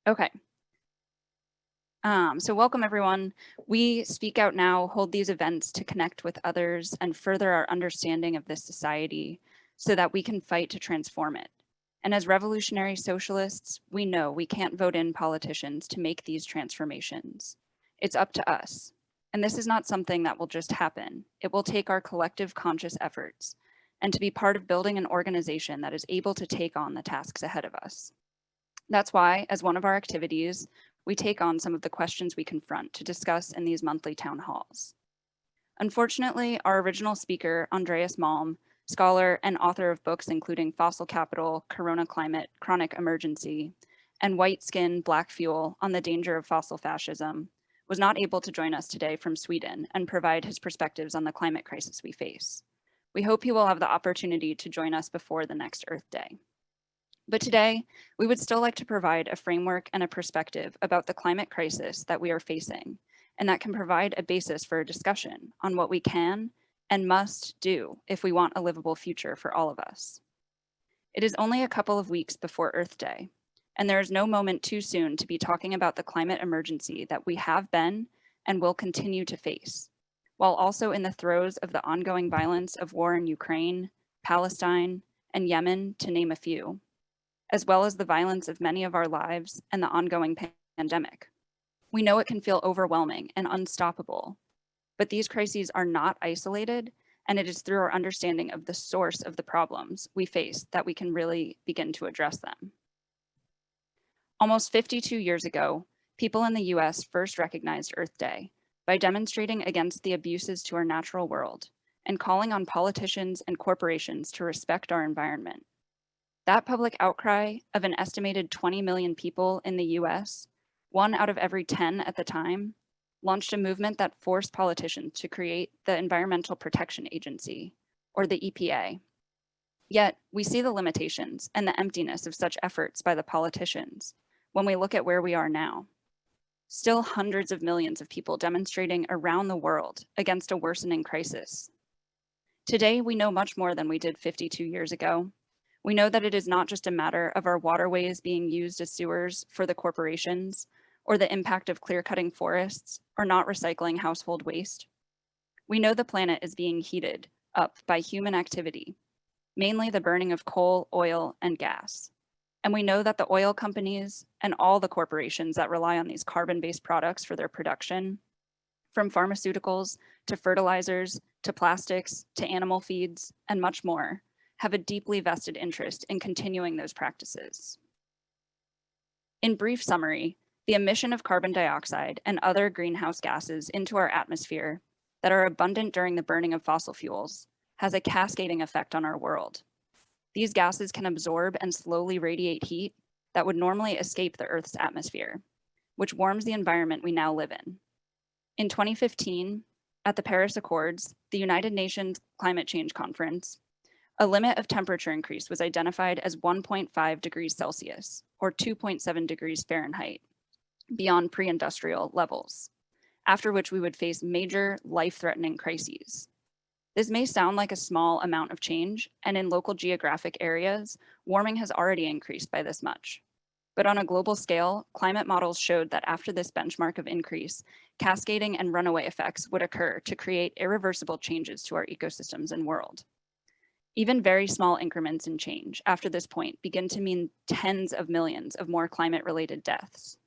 Okay. So welcome everyone. We Speak Out Now hold these events to connect with others and further our understanding of this society so that we can fight to transform it. And as revolutionary socialists, we know we can't vote in politicians to make these transformations. It's up to us. And this is not something that will just happen. It will take our collective conscious efforts and to be part of building an organization that is able to take on the tasks ahead of us. That's why, as one of our activities, we take on some of the questions we confront to discuss in these monthly town halls. Unfortunately, our original speaker, Andreas Malm, scholar and author of books including Fossil Capital, Corona Climate, Chronic Emergency, and White Skin, Black Fuel on the Danger of Fossil Fascism, was not able to join us today from Sweden and provide his perspectives on the climate crisis we face. We hope he will have the opportunity to join us before the next Earth Day. But today, we would still like to provide a framework and a perspective about the climate crisis that we are facing, and that can provide a basis for a discussion on what we can and must do if we want a livable future for all of us. It is only a couple of weeks before Earth Day, and there is no moment too soon to be talking about the climate emergency that we have been and will continue to face, while also in the throes of the ongoing violence of war in Ukraine, Palestine, and Yemen, to name a few, as well as the violence of many of our lives and the ongoing pandemic. We know it can feel overwhelming and unstoppable, but these crises are not isolated, and it is through our understanding of the source of the problems we face that we can really begin to address them. Almost 52 years ago, people in the US first recognized Earth Day by demonstrating against the abuses to our natural world and calling on politicians and corporations to respect our environment. That public outcry of an estimated 20 million people in the US, 1 out of every 10 at the time, launched a movement that forced politicians to create the Environmental Protection Agency, or the EPA. Yet, we see the limitations and the emptiness of such efforts by the politicians when we look at where we are now. Still hundreds of millions of people demonstrating around the world against a worsening crisis. Today, we know much more than we did 52 years ago. We know that it is not just a matter of our waterways being used as sewers for the corporations, or the impact of clear-cutting forests, or not recycling household waste. We know the planet is being heated up by human activity, mainly the burning of coal, oil, and gas. And we know that the oil companies and all the corporations that rely on these carbon-based products for their production, from pharmaceuticals to fertilizers to plastics to animal feeds and much more, have a deeply vested interest in continuing those practices. In brief summary, the emission of carbon dioxide and other greenhouse gases into our atmosphere that are abundant during the burning of fossil fuels has a cascading effect on our world. These gases can absorb and slowly radiate heat that would normally escape the Earth's atmosphere, which warms the environment we now live in. In 2015, at the Paris Accords, the United Nations Climate Change Conference, a limit of temperature increase was identified as 1.5 degrees Celsius, or 2.7 degrees Fahrenheit, beyond pre-industrial levels, after which we would face major life-threatening crises. This may sound like a small amount of change, and in local geographic areas, warming has already increased by this much. But on a global scale, climate models showed that after this benchmark of increase, cascading and runaway effects would occur to create irreversible changes to our ecosystems and world. Even very small increments in change after this point begin to mean tens of millions of more climate-related deaths.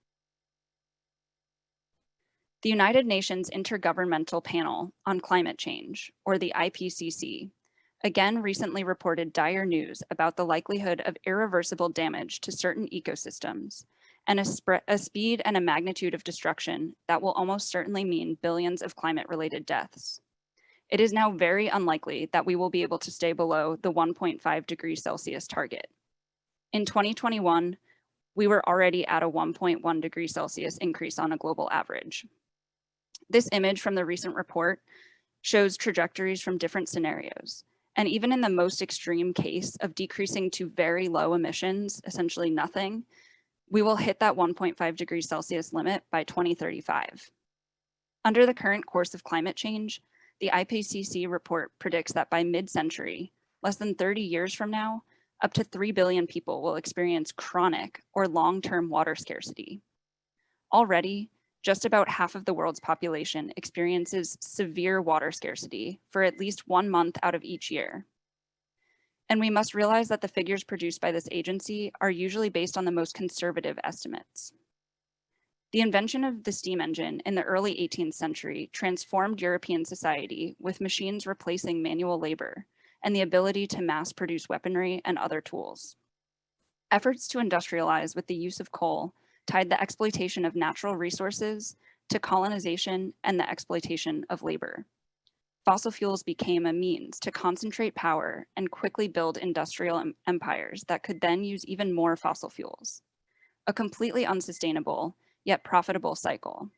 The United Nations Intergovernmental Panel on Climate Change, or the IPCC, again recently reported dire news about the likelihood of irreversible damage to certain ecosystems and a speed and a magnitude of destruction that will almost certainly mean billions of climate-related deaths. It is now very unlikely that we will be able to stay below the 1.5 degrees Celsius target. In 2021, we were already at a 1.1 degrees Celsius increase on a global average. This image from the recent report shows trajectories from different scenarios. And even in the most extreme case of decreasing to very low emissions, essentially nothing, we will hit that 1.5 degrees Celsius limit by 2035. Under the current course of climate change, the IPCC report predicts that by mid-century, less than 30 years from now, Up to 3 billion people will experience chronic or long-term water scarcity. Already, just about half of the world's population experiences severe water scarcity for at least 1 month out of each year. And we must realize that the figures produced by this agency are usually based on the most conservative estimates. The invention of the steam engine in the early 18th century transformed European society with machines replacing manual labor and the ability to mass produce weaponry and other tools. Efforts to industrialize with the use of coal tied the exploitation of natural resources to colonization and the exploitation of labor. Fossil fuels became a means to concentrate power and quickly build industrial empires that could then use even more fossil fuels. A completely unsustainable, yet profitable cycle.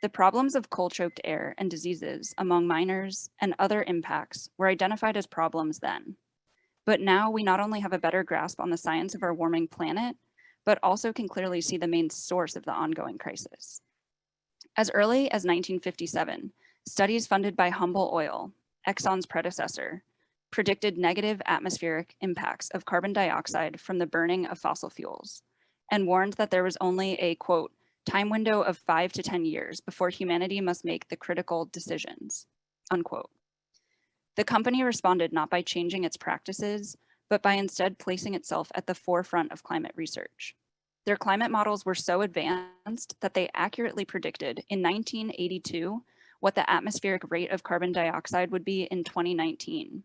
The problems of coal-choked air and diseases among miners and other impacts were identified as problems then. But now we not only have a better grasp on the science of our warming planet, but also can clearly see the main source of the ongoing crisis. As early as 1957, studies funded by Humble Oil, Exxon's predecessor, predicted negative atmospheric impacts of carbon dioxide from the burning of fossil fuels, and warned that there was only a, quote, time window of 5 to 10 years before humanity must make the critical decisions, unquote. The company responded not by changing its practices, but by instead placing itself at the forefront of climate research. Their climate models were so advanced that they accurately predicted in 1982 what the atmospheric rate of carbon dioxide would be in 2019.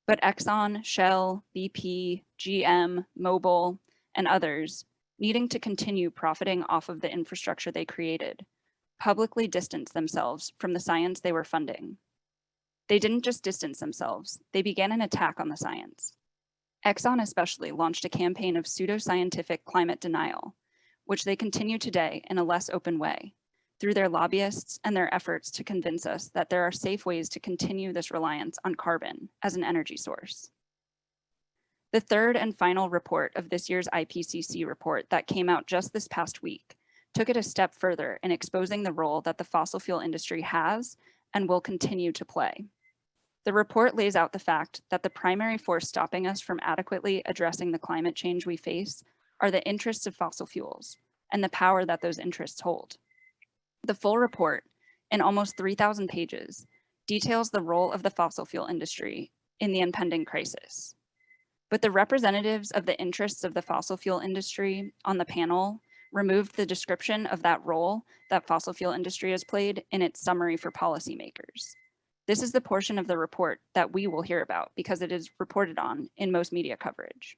But Exxon, Shell, BP, GM, Mobil, and others, needing to continue profiting off of the infrastructure they created, publicly distanced themselves from the science they were funding. They didn't just distance themselves, they began an attack on the science. Exxon especially launched a campaign of pseudoscientific climate denial, which they continue today in a less open way, through their lobbyists and their efforts to convince us that there are safe ways to continue this reliance on carbon as an energy source. The third and final report of this year's IPCC report that came out just this past week took it a step further in exposing the role that the fossil fuel industry has and will continue to play. The report lays out the fact that the primary force stopping us from adequately addressing the climate change we face are the interests of fossil fuels and the power that those interests hold. The full report, in almost 3,000 pages, details the role of the fossil fuel industry in the impending crisis. But the representatives of the interests of the fossil fuel industry on the panel removed the description of that role that fossil fuel industry has played in its summary for policymakers. This is the portion of the report that we will hear about because it is reported on in most media coverage.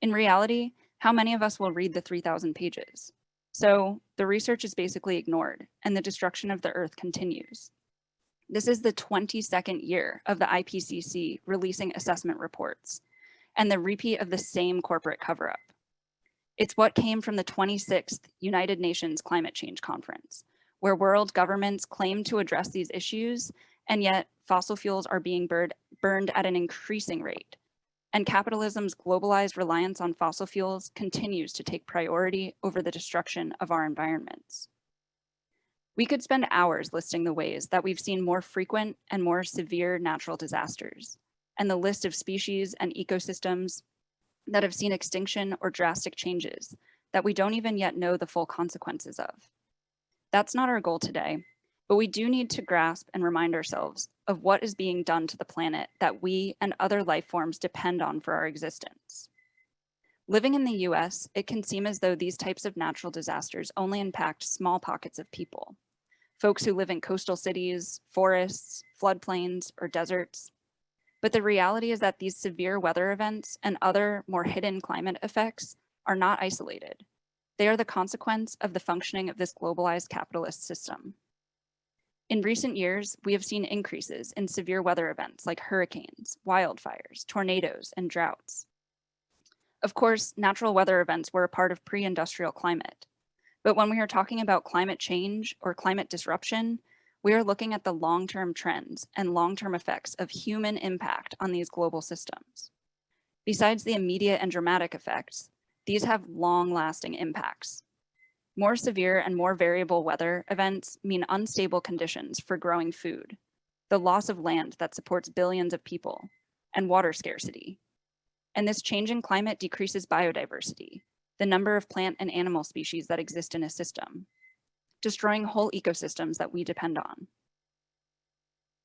In reality, how many of us will read the 3,000 pages? So the research is basically ignored and the destruction of the earth continues. This is the 22nd year of the IPCC releasing assessment reports and the repeat of the same corporate cover-up. It's what came from the 26th United Nations Climate Change Conference, where world governments claim to address these issues, and yet fossil fuels are being burned at an increasing rate. And capitalism's globalized reliance on fossil fuels continues to take priority over the destruction of our environments. We could spend hours listing the ways that we've seen more frequent and more severe natural disasters, and the list of species and ecosystems that have seen extinction or drastic changes that we don't even yet know the full consequences of. That's not our goal today, but we do need to grasp and remind ourselves of what is being done to the planet that we and other life forms depend on for our existence. Living in the US, it can seem as though these types of natural disasters only impact small pockets of people. Folks who live in coastal cities, forests, floodplains, or deserts. But the reality is that these severe weather events and other more hidden climate effects are not isolated. They are the consequence of the functioning of this globalized capitalist system. In recent years, we have seen increases in severe weather events like hurricanes, wildfires, tornadoes, and droughts. Of course, natural weather events were a part of pre-industrial climate. But when we are talking about climate change or climate disruption, we are looking at the long-term trends and long-term effects of human impact on these global systems. Besides the immediate and dramatic effects, these have long-lasting impacts. More severe and more variable weather events mean unstable conditions for growing food, the loss of land that supports billions of people, and water scarcity, And this change in climate decreases biodiversity, the number of plant and animal species that exist in a system, destroying whole ecosystems that we depend on.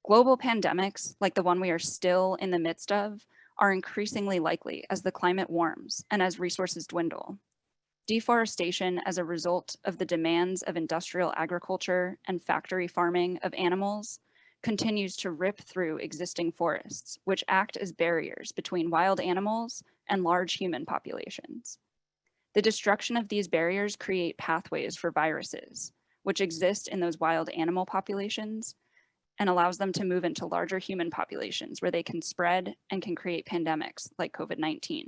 Global pandemics, like the one we are still in the midst of, are increasingly likely as the climate warms and as resources dwindle. Deforestation as a result of the demands of industrial agriculture and factory farming of animals continues to rip through existing forests, which act as barriers between wild animals and large human populations. The destruction of these barriers create pathways for viruses, which exist in those wild animal populations and allows them to move into larger human populations where they can spread and can create pandemics like COVID-19.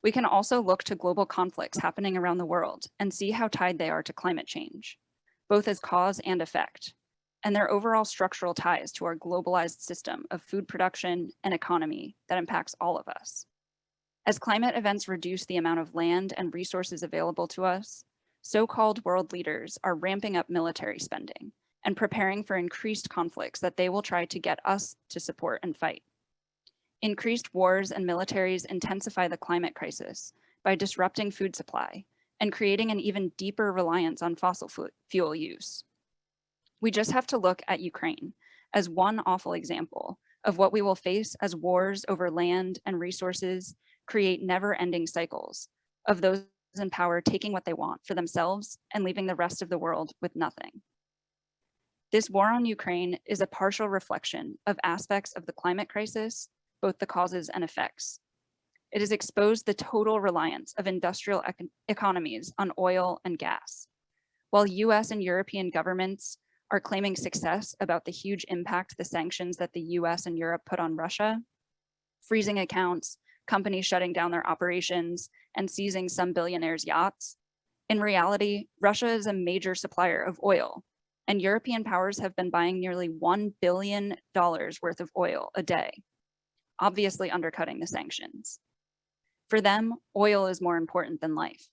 We can also look to global conflicts happening around the world and see how tied they are to climate change, both as cause and effect, and their overall structural ties to our globalized system of food production and economy that impacts all of us. As climate events reduce the amount of land and resources available to us, so-called world leaders are ramping up military spending and preparing for increased conflicts that they will try to get us to support and fight. Increased wars and militaries intensify the climate crisis by disrupting food supply and creating an even deeper reliance on fossil fuel use. We just have to look at Ukraine as one awful example of what we will face as wars over land and resources create never-ending cycles of those in power taking what they want for themselves and leaving the rest of the world with nothing. This war on Ukraine is a partial reflection of aspects of the climate crisis, both the causes and effects. It has exposed the total reliance of industrial economies on oil and gas. While US and European governments are claiming success about the huge impact the sanctions that the US and Europe put on Russia, freezing accounts, companies shutting down their operations, and seizing some billionaires' yachts, in reality, Russia is a major supplier of oil, and European powers have been buying nearly $1 billion worth of oil a day, obviously undercutting the sanctions. For them, oil is more important than life.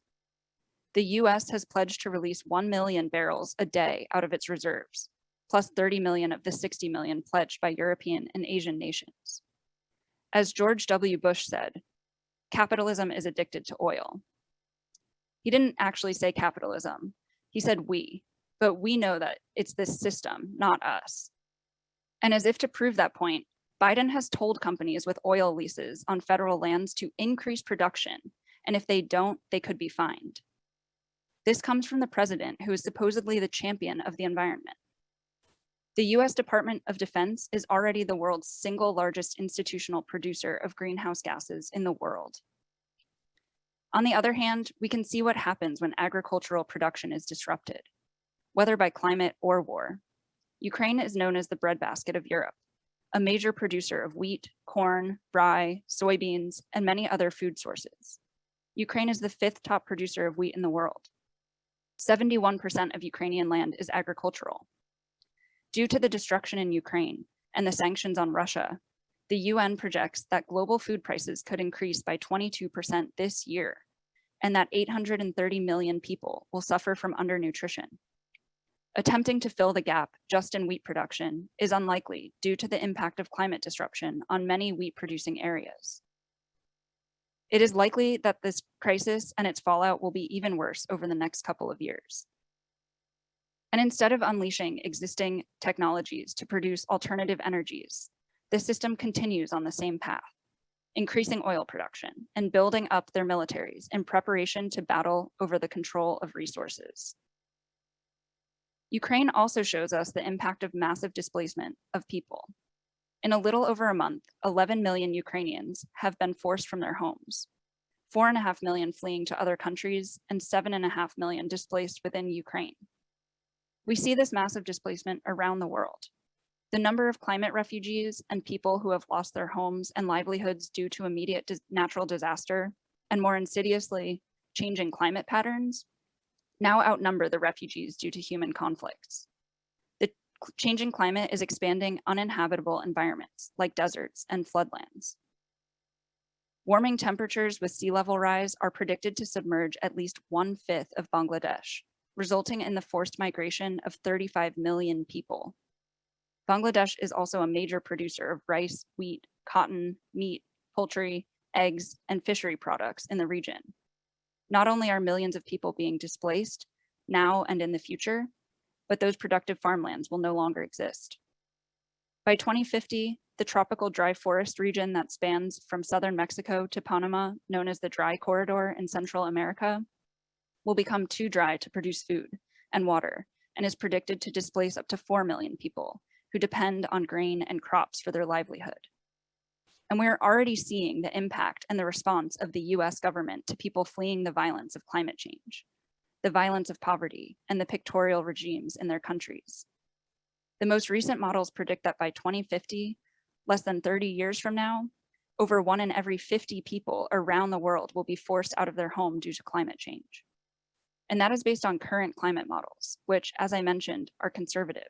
The US has pledged to release 1 million barrels a day out of its reserves, plus 30 million of the 60 million pledged by European and Asian nations. As George W. Bush said, capitalism is addicted to oil. He didn't actually say capitalism, he said we, but we know that it's this system, not us. And as if to prove that point, Biden has told companies with oil leases on federal lands to increase production, and if they don't, they could be fined. This comes from the president, who is supposedly the champion of the environment. The US Department of Defense is already the world's single largest institutional producer of greenhouse gases in the world. On the other hand, we can see what happens when agricultural production is disrupted, whether by climate or war. Ukraine is known as the breadbasket of Europe, a major producer of wheat, corn, rye, soybeans, and many other food sources. Ukraine is the 5th top producer of wheat in the world. 71% of Ukrainian land is agricultural. Due to the destruction in Ukraine and the sanctions on Russia, the UN projects that global food prices could increase by 22% this year, and that 830 million people will suffer from undernutrition. Attempting to fill the gap just in wheat production is unlikely due to the impact of climate disruption on many wheat-producing areas. It is likely that this crisis and its fallout will be even worse over the next couple of years. And instead of unleashing existing technologies to produce alternative energies, the system continues on the same path, increasing oil production and building up their militaries in preparation to battle over the control of resources. Ukraine also shows us the impact of massive displacement of people. In a little over a month, 11 million Ukrainians have been forced from their homes, 4.5 million fleeing to other countries, and 7.5 million displaced within Ukraine. We see this massive displacement around the world. The number of climate refugees and people who have lost their homes and livelihoods due to immediate natural disaster, and more insidiously, changing climate patterns, now outnumber the refugees due to human conflicts. The changing climate is expanding uninhabitable environments like deserts and floodlands. Warming temperatures with sea level rise are predicted to submerge at least 1/5 of Bangladesh, resulting in the forced migration of 35 million people. Bangladesh is also a major producer of rice, wheat, cotton, meat, poultry, eggs, and fishery products in the region. Not only are millions of people being displaced now and in the future, but those productive farmlands will no longer exist. By 2050, the tropical dry forest region that spans from southern Mexico to Panama, known as the Dry Corridor in Central America, will become too dry to produce food and water, and is predicted to displace up to 4 million people who depend on grain and crops for their livelihood. And we're already seeing the impact and the response of the US government to people fleeing the violence of climate change, the violence of poverty, and the pictorial regimes in their countries. The most recent models predict that by 2050, less than 30 years from now, over 1 in every 50 people around the world will be forced out of their home due to climate change. And that is based on current climate models, which, as I mentioned, are conservative.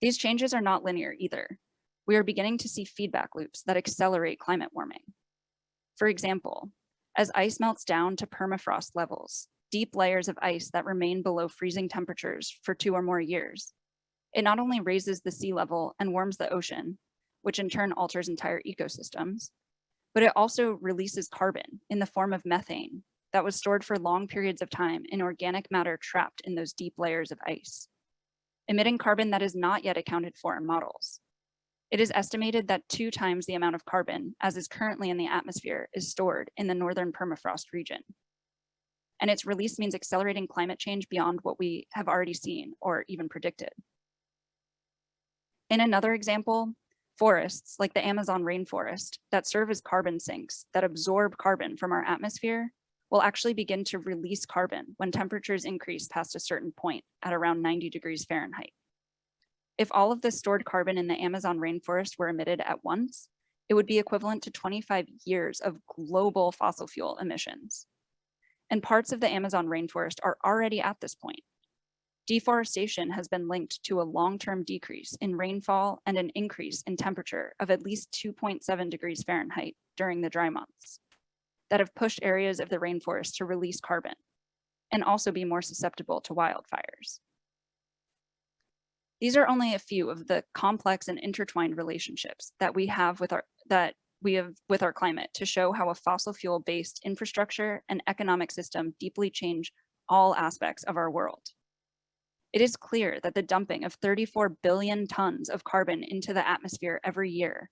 These changes are not linear either. We are beginning to see feedback loops that accelerate climate warming. For example, as ice melts down to permafrost levels, deep layers of ice that remain below freezing temperatures for 2 or more years, it not only raises the sea level and warms the ocean, which in turn alters entire ecosystems, but it also releases carbon in the form of methane that was stored for long periods of time in organic matter trapped in those deep layers of ice, emitting carbon that is not yet accounted for in models. It is estimated that 2 times the amount of carbon as is currently in the atmosphere is stored in the northern permafrost region. And its release means accelerating climate change beyond what we have already seen or even predicted. In another example, forests like the Amazon rainforest that serve as carbon sinks that absorb carbon from our atmosphere will actually begin to release carbon when temperatures increase past a certain point at around 90 degrees Fahrenheit. If all of the stored carbon in the Amazon rainforest were emitted at once, it would be equivalent to 25 years of global fossil fuel emissions. And parts of the Amazon rainforest are already at this point. Deforestation has been linked to a long-term decrease in rainfall and an increase in temperature of at least 2.7 degrees Fahrenheit during the dry months that have pushed areas of the rainforest to release carbon and also be more susceptible to wildfires. These are only a few of the complex and intertwined relationships that we have with our climate to show how a fossil fuel-based infrastructure and economic system deeply change all aspects of our world. It is clear that the dumping of 34 billion tons of carbon into the atmosphere every year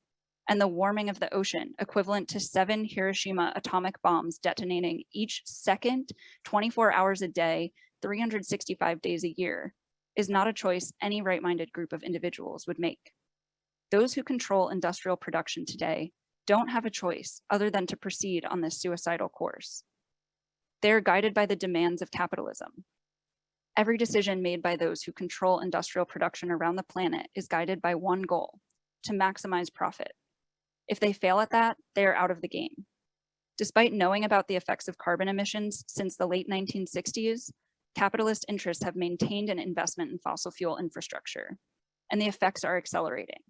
and the warming of the ocean equivalent to 7 Hiroshima atomic bombs detonating each second, 24 hours a day, 365 days a year is not a choice any right-minded group of individuals would make. Those who control industrial production today don't have a choice other than to proceed on this suicidal course. They are guided by the demands of capitalism. Every decision made by those who control industrial production around the planet is guided by one goal: to maximize profit. If they fail at that, they are out of the game. Despite knowing about the effects of carbon emissions since the late 1960s, capitalist interests have maintained an investment in fossil fuel infrastructure, and the effects are accelerating.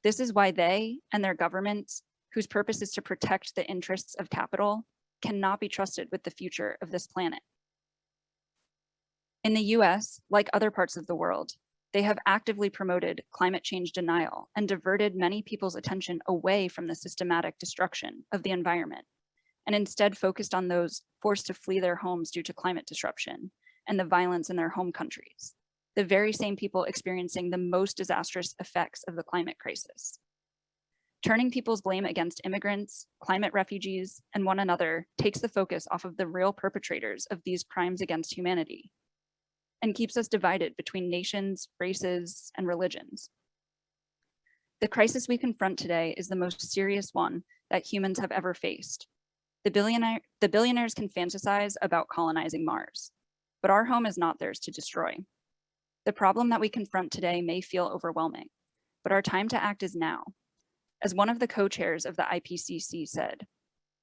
This is why they and their governments, whose purpose is to protect the interests of capital, cannot be trusted with the future of this planet. In the US, like other parts of the world, they have actively promoted climate change denial and diverted many people's attention away from the systematic destruction of the environment, and instead focused on those forced to flee their homes due to climate disruption and the violence in their home countries, the very same people experiencing the most disastrous effects of the climate crisis. Turning people's blame against immigrants, climate refugees, and one another takes the focus off of the real perpetrators of these crimes against humanity and keeps us divided between nations, races, and religions. The crisis we confront today is the most serious one that humans have ever faced. The billionaires can fantasize about colonizing Mars, but our home is not theirs to destroy. The problem that we confront today may feel overwhelming, but our time to act is now. As one of the co-chairs of the IPCC said,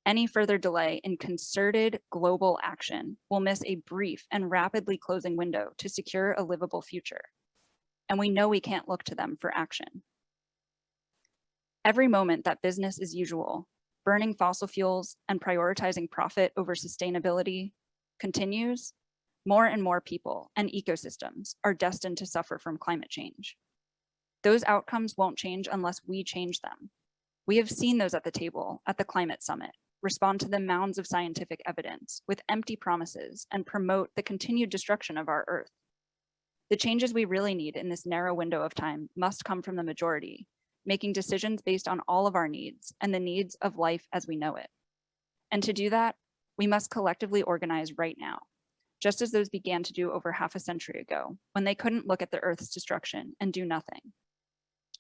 any further delay in concerted global action will miss a brief and rapidly closing window to secure a livable future. And we know we can't look to them for action. Every moment that business as usual, burning fossil fuels and prioritizing profit over sustainability continues, more and more people and ecosystems are destined to suffer from climate change. Those outcomes won't change unless we change them. We have seen those at the table at the climate summit, respond to the mounds of scientific evidence with empty promises and promote the continued destruction of our Earth. The changes we really need in this narrow window of time must come from the majority, making decisions based on all of our needs and the needs of life as we know it. And to do that, we must collectively organize right now, just as those began to do over half a century ago, when they couldn't look at the Earth's destruction and do nothing.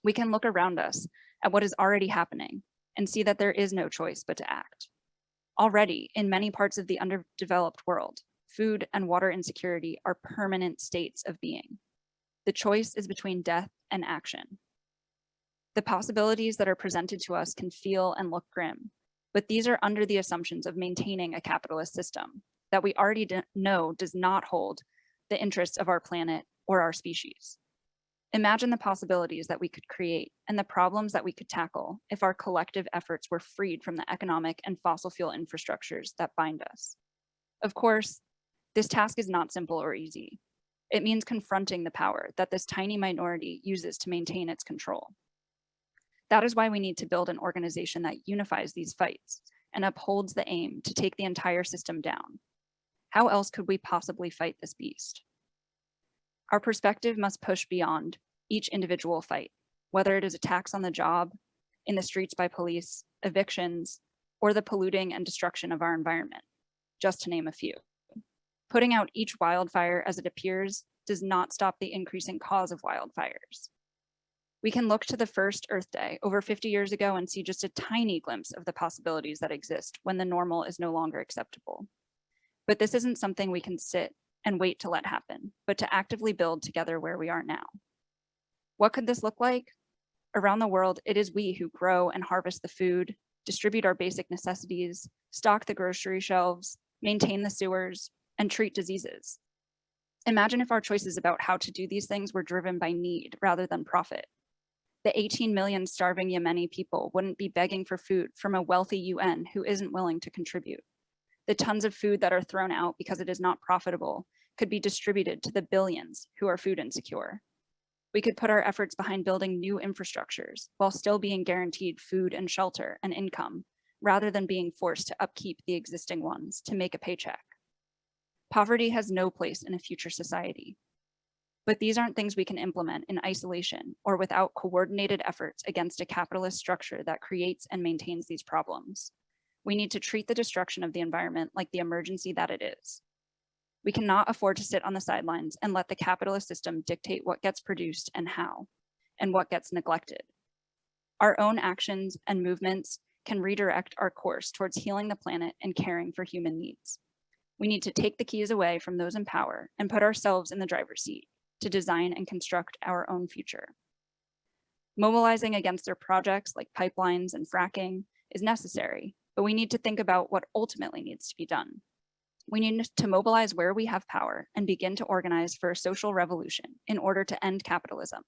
We can look around us at what is already happening and see that there is no choice but to act. Already, in many parts of the underdeveloped world, food and water insecurity are permanent states of being. The choice is between death and action. The possibilities that are presented to us can feel and look grim, but these are under the assumptions of maintaining a capitalist system that we already know does not hold the interests of our planet or our species. Imagine the possibilities that we could create and the problems that we could tackle if our collective efforts were freed from the economic and fossil fuel infrastructures that bind us. Of course, this task is not simple or easy. It means confronting the power that this tiny minority uses to maintain its control. That is why we need to build an organization that unifies these fights and upholds the aim to take the entire system down. How else could we possibly fight this beast? Our perspective must push beyond each individual fight, whether it is attacks on the job, in the streets by police, evictions, or the polluting and destruction of our environment, just to name a few. Putting out each wildfire as it appears does not stop the increasing cause of wildfires. We can look to the first Earth Day over 50 years ago and see just a tiny glimpse of the possibilities that exist when the normal is no longer acceptable. But this isn't something we can sit and wait to let happen, but to actively build together where we are now. What could this look like? Around the world, it is we who grow and harvest the food, distribute our basic necessities, stock the grocery shelves, maintain the sewers, and treat diseases. Imagine if our choices about how to do these things were driven by need rather than profit. The 18 million starving Yemeni people wouldn't be begging for food from a wealthy UN who isn't willing to contribute. The tons of food that are thrown out because it is not profitable could be distributed to the billions who are food insecure. We could put our efforts behind building new infrastructures while still being guaranteed food and shelter and income, rather than being forced to upkeep the existing ones to make a paycheck. Poverty has no place in a future society. But these aren't things we can implement in isolation or without coordinated efforts against a capitalist structure that creates and maintains these problems. We need to treat the destruction of the environment like the emergency that it is. We cannot afford to sit on the sidelines and let the capitalist system dictate what gets produced and how, and what gets neglected. Our own actions and movements can redirect our course towards healing the planet and caring for human needs. We need to take the keys away from those in power and put ourselves in the driver's seat to design and construct our own future. Mobilizing against their projects like pipelines and fracking is necessary, but we need to think about what ultimately needs to be done. We need to mobilize where we have power and begin to organize for a social revolution in order to end capitalism,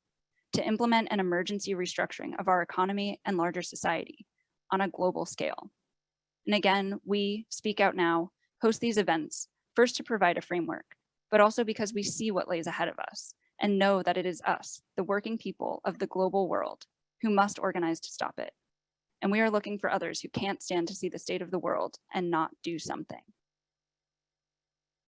to implement an emergency restructuring of our economy and larger society on a global scale. And again, we, Speak Out Now, host these events, first to provide a framework, but also because we see what lays ahead of us and know that it is us, the working people of the global world, who must organize to stop it. And we are looking for others who can't stand to see the state of the world and not do something.